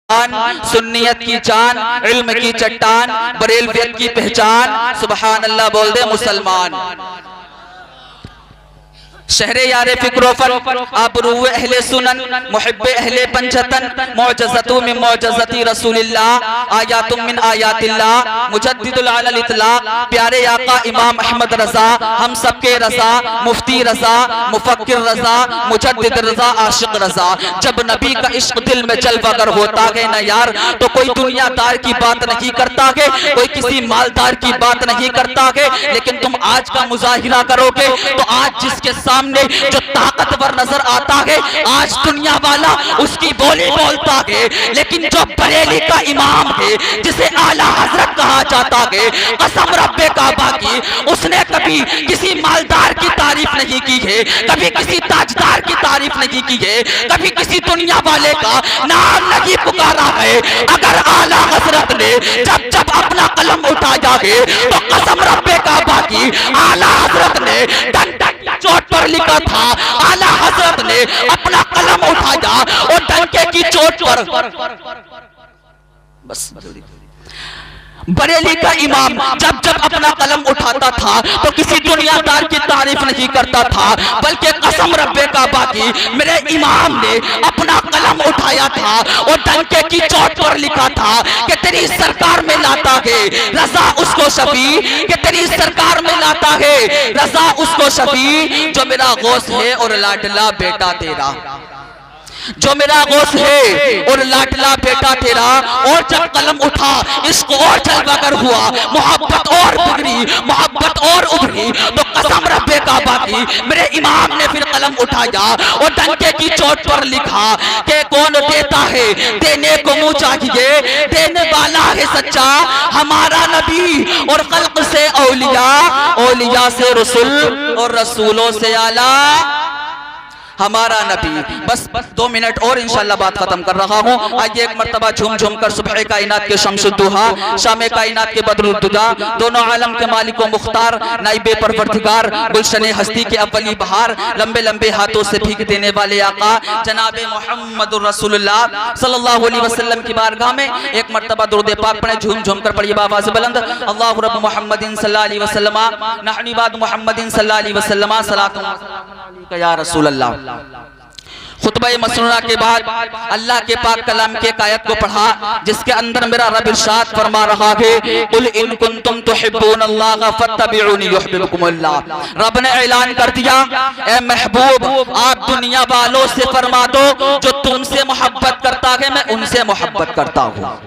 सुन्नियत की जान, इल्म की चट्टान, बरेलवियत की पहचान। सुबहान अल्लाह बोल दे मुसलमान। शहरे यारे फिक्रोफर आबरूए अहले सुनन मुहिब्बे अहले पंचतन मौजज़तु मिन मौजज़ती रसूलिल्लाह आयातुम मिन आयातिल्लाह मुजद्दिदुल अलल इतलाक प्यारे आका इमाम अहमद रजा हम सबके रजा मुफ्ती रजा मुफक्किर रजा मुजद्दिद रजा आशिक रजा। जब नबी का इश्क दिल में जलवागर होता है ना यार, तो कोई दुनियादार की बात नहीं करता है, कोई किसी मालदार की बात नहीं करता है। लेकिन तुम आज का मुजाहिरा करोगे तो आज जिसके सामने जो ताकतवर नजर आता है, आज दुनिया वाला उसकी बोली बोलता है। लेकिन जो बरेली का इमाम है, जिसे आला हजरत कहा जाता है, कसम रब्बे काबा की, उसने कभी किसी मालदार की तारीफ नहीं की है, कभी किसी ताजदार की तारीफ नहीं की है, कभी किसी दुनिया वाले का नाम नहीं पुकारा है। अगर आला हजरत ने जब जब अपना कलम उठाया है, तो कसम रब्बे काबा की, आला हजरत ने डंडा चोट पर लिखा था, आला हजरत ने अपना कलम उठाया और डंके की चोट पर बस बरेली का इमाम जब जब अपना कलम उठाता था तो किसी दुनियादार की तारीफ नहीं करता था, बल्कि कसम रब्बे काबा की, मेरे इमाम ने अपना कलम उठाया था और डंके की चोट पर लिखा था कि तेरी सरकार में लाता है रजा उसको शफी, कि तेरी सरकार में लाता है रजा उसको शफी, जो मेरा गौस है और लाडला बेटा तेरा, जो मेरा गौस है और लाडला बेटा तेरा। और जब कलम उठा इश्क और जलवागर हुआ, मोहब्बत और बिगड़ी, मोहब्बत और उभरी, तो कसम रब्बे काबा की, मेरे इमाम ने फिर कलम उठाया और डंके की चोट पर लिखा कि कौन देता है देने को मुँह चाहिए, देने वाला है सच्चा हमारा नबी, और खल्क से औलिया, औलिया से रसूल और रसूलों से आला हमारा नबी। बस 2 मिनट और इंशाल्लाह बात खत्म कर रहा हूँ। आइए एक मर्तबा झूम झूम कर सुबह कायनात के शम्सुद्दुहा, शाम कायनात के बदरुद्दुजा, दोनों आलम के मालिक व मुख्तार, नाइबे परवरदिगार, गुलशने हस्ती के अव्वली बहार, लंबे लंबे हाथों से भीग देने वाले आका जनाबे मुहम्मदुर रसूलुल्लाह सल्लल्लाहु अलैहि वसल्लम की बारगाह में एक मर्तबा दुरूद पाक पढ़े, झूम झूम कर पढ़िए आवाज़ बुलंद। अल्लाहु रब्ब मुहम्मदिन सल्लल्लाहु अलैहि वसल्लम नहनी बाद मुहम्मदिन सल्लल्लाहु अलैहि वसल्लम सलातु व सलाम अलैका या रसूल अल्लाह। खुतबा मसनूना के बाद अल्लाह के पाक कलाम के आयत को पढ़ा, जिसके अंदर मेरा रब इरशाद फरमा रहा है, कुल इन कुंतुम तुहिब्बूनल्लाह फत्तबिऊनी युहिब्बुकुमुल्लाह। रब ने ऐलान कर दिया, ए महबूब आप दुनिया वालों से फरमा दो जो तुमसे मोहब्बत करता है मैं उनसे मोहब्बत करता हूँ।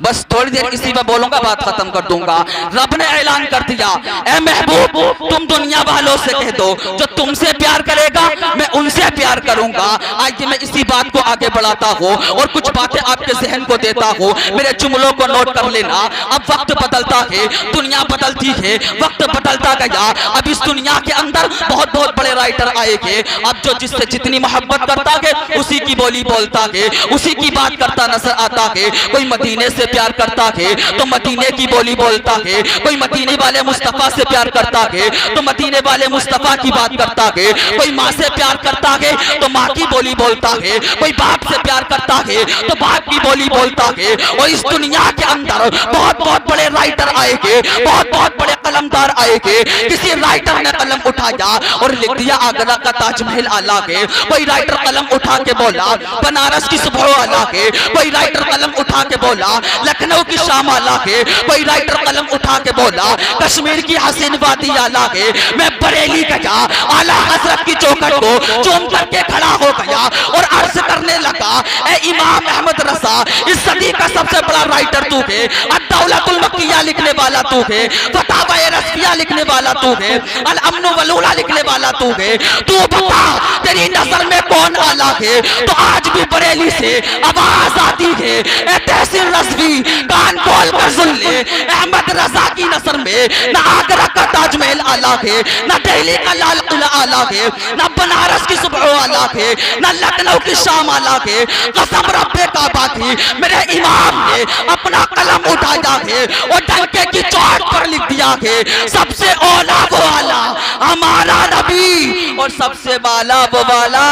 बस थोड़ी देर इसी में बोलूंगा, बात खत्म कर दूंगा। रब ने ऐलान कर दिया, ए महबूब तुम दुनिया वालों से कह दो जो तुमसे प्यार करेगा मैं उनसे प्यार करूंगा। आइए मैं इसी बात को आगे बढ़ाता हूँ और कुछ बातें आपके जहन को देता हूँ, मेरे जुमलों को नोट कर लेना। अब वक्त बदलता है, दुनिया बदलती है, वक्त बदलता गया। अब इस दुनिया के अंदर बहुत बहुत बड़े राइटर आएंगे। अब जो जिससे जितनी मोहब्बत करता है उसी की बोली बोलता है, उसी की बात करता नजर आता है। कोई मदीने से प्यार करता है तो मदीने की बोली बोलता है, कोई मदीने वाले मुस्तफा से प्यार करता है तो मदीने वाले मुस्तफा की बात करता है, कोई माँ से प्यार करता है तो माँ की बोली बोलता है, कोई बाप से प्यार करता है तो बाप की बोली बोलता है। और इस दुनिया के अंदर बहुत बहुत बड़े राइटर आएंगे, बहुत बहुत बड़े कलमदार आएंगे। किसी राइटर ने कलम उठाया और लिख दिया आगरा का ताजमहल आला है, कोई राइटर कलम उठा के बोला बनारस की सुबह आला है, कोई राइटर कलम उठा के बोला लखनऊ की शाम आला है, कोई राइटर कलम उठा के बोला कश्मीर की हसीन वादी आला है। मैं बरेली गया, आला हजरत की चौखट को चूम करके खड़ा हो गया और अर्ज करने लगा, ए इमाम अहमद रजा इस सदी का सबसे बड़ा राइटर तू है, अद-दौलतुल मक्किया लिखने वाला तू है, फतावा रस्मिया लिखने वाला तू है, अल अमन वलूला लिखने वाला तू है। तू बता तेरी नजर में कौन आला है? तो आज भी बरेली से आवाज आती है, ए तहसीन रज़वी कान खोल कर सुन ले, अहमद रजा की नजर में ना आगरा का ताजमहल आला है, ना दिल्ली का लाल किला आला है, ना बनारस की सुबह आला है, ना लखनऊ की शाम आला है। कसम रब्बे काबा की, मेरे इमाम ने अपना कलम उठाया है और डंके की चोट पर लिख दिया है, सबसे औला वो वाला हमारा नबी और सबसे वाला वो वाला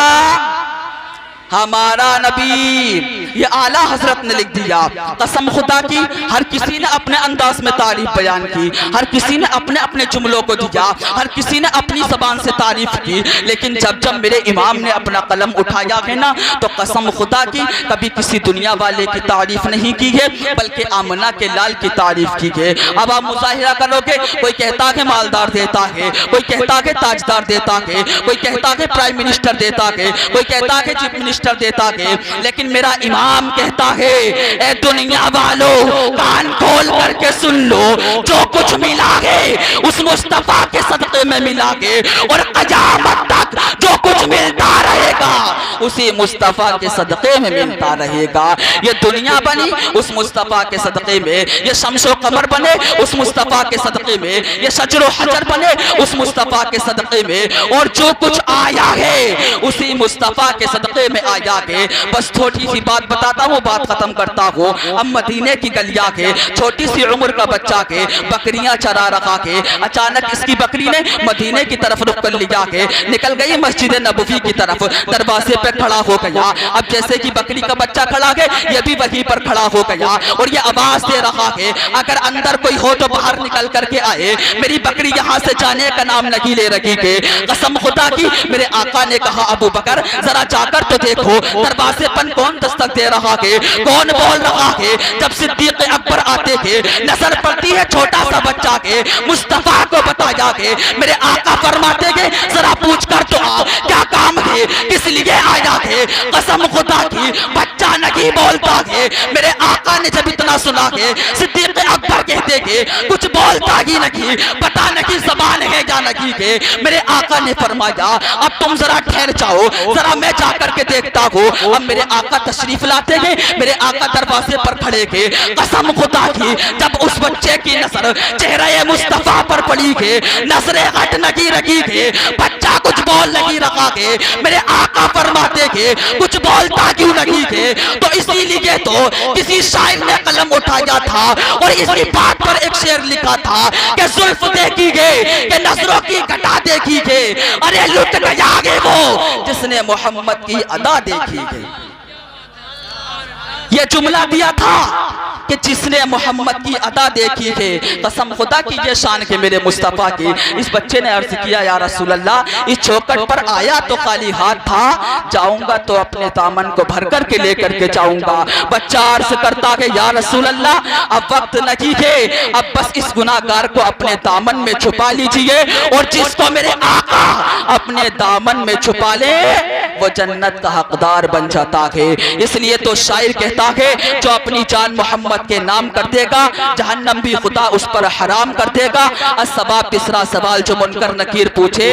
हमारा नबी, ये आला हजरत ने लिख दिया। कसम खुदा की हर किसी ने अपने अंदाज में तारीफ बयान की, हर किसी ने अपने अपने जुमलों को दिया, हर किसी ने अपनी जबान से तारीफ की, लेकिन जब जब मेरे इमाम ने अपना कलम उठाया है ना, तो कसम खुदा की कभी किसी दुनिया वाले की तारीफ नहीं की है, बल्कि आमना के लाल की तारीफ की है। अब आप मुजाहिरा करोगे, कोई कहता है मालदार देता है, कोई कहता है ताजदार देता है, कोई कहता है प्राइम मिनिस्टर देता है, कोई कहता है चीफ मिनिस्टर देता है, लेकिन मेरा इमाम कहता है ए दुनिया वालों कान खोल करके सुन लो, जो कुछ मिला है उस मुस्तफा के सदक़े में मिला है, और क़यामत तक जो कुछ मिलता रहेगा उसी मुस्तफा के सदक़े में मिलता रहेगा। ये दुनिया बनी उस मुस्तफा के सदक़े में, ये शम्सो कमर बने उस मुस्तफा के सदक़े में, ये शजरो हजर बने उस मुस्तफा के सदक़े में, और जो कुछ आया है उसी मुस्तफा के सदक़े में आया है। बस छोटी सी बात बताता हूँ, बात खत्म करता हूँ। अब मदीने की गलिया के छोटी सी उम्र का बच्चा के बकरियां चरा रखा के अचानक इसकी बकरी ने मदीने की तरफ रुख कर लिया के निकल गई मस्जिद नबवी की तरफ, दरवाजे पे खड़ा हो गया। अब जैसे कि बकरी का बच्चा खड़ा है, ये भी वहीं पर खड़ा हो गया और ये आवाज दे रहा है अगर अंदर कोई हो तो बाहर निकल करके आए, मेरी बकरी यहाँ से जाने का नाम नहीं ले रही के। कसम खुदा की मेरे आका ने कहा अबू बकर जरा जाकर तो देखो दरवाजे पर कौन दस्तक दे रहा है, कौन बोल रहा है। जब सिद्दीक अकबर आते थे नजर पड़ती है छोटा सा बच्चा के, मुस्तफा को बताया के मेरे आका फरमाते के जरा पूछ कर तो आओ क्या काम है, किस लिए आया है। कसम खुदा की बच्चा नहीं बोलता है। मेरे आका ने जब इतना सुना है सिद्दीक अकबर कहते के कुछ बोलता ही नहीं, पता नहीं ज़बान है या नहीं के। मेरे आका ने फरमाया अब तुम जरा ठहर जाओ, जरा मैं जाकर के देखता हूँ। अब मेरे आका तशरीफ लाते गए, मेरे आका दरवाजे पर खड़े के। कसम खुदा की जब उस बच्चे की नजर चेहरे मुस्तफा पर पड़ी के, नजरें हट नहीं रखी के, बच्चा कुछ बोल नहीं रखा के। मेरे आका फरमाते के कुछ बोलता क्यों नहीं के, तो इसीलिए तो किसी शायर ने कलम उठाया था और इसी बात पर एक शेर लिखा था कि जुल्फ देखी गए कि नजरों की घटा देखी गए, अरे लुट गया गे वो जिसने मोहम्मद की अदा देखी गई। ये जुमला दिया था कि जिसने मोहम्मद की अदा देखी है। कसम खुदा की ये शान के मेरे मुस्तफ़ा की। इस बच्चे ने अर्ज किया या रसूल अल्लाह इस चौखट पर आया तो खाली हाथ था, जाऊंगा तो अपने दामन को भर कर के लेकर के जाऊंगा। बच्चा अर्ज करता है या रसूल अल्लाह अब वक्त नहीं है, अब बस इस गुनाहगार को अपने दामन में छुपा लीजिए, और जिसको मेरे आका अपने दामन में छुपा ले वो जन्नत का हकदार बन जाता है। इसलिए तो शायर कहता है जो अपनी जान मोहम्मद के नाम कर देगा जहन्नम भी खुदा उस पर हराम कर देगा। असबा तीसरा सवाल जो मुनकर नकीर पूछे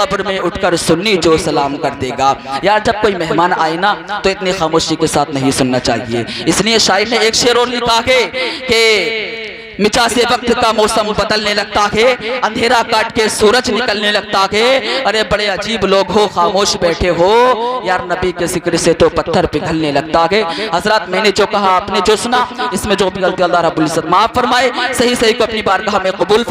कब्र में उठकर सुन्नी जो सलाम कर देगा। यार जब कोई मेहमान आए ना तो इतनी खामोशी के साथ नहीं सुनना चाहिए। इसलिए शायर ने एक शेर और लिखा है कि मिचा से वक्त का मौसम बदलने लगता है, अंधेरा काट के सूरज निकलने लगता है। अरे बड़े अजीब लोग हो, खामोश बैठे हो यार, नबी के जिक्र से तो पत्थर पिघलने लगता है। हजरत मैंने जो कहा आपने जो सुना, इसमें जो भी गलती अल्लाह रब्बुल इज्जत माफ फरमाए, सही सही को अपनी बारगाह में कबूल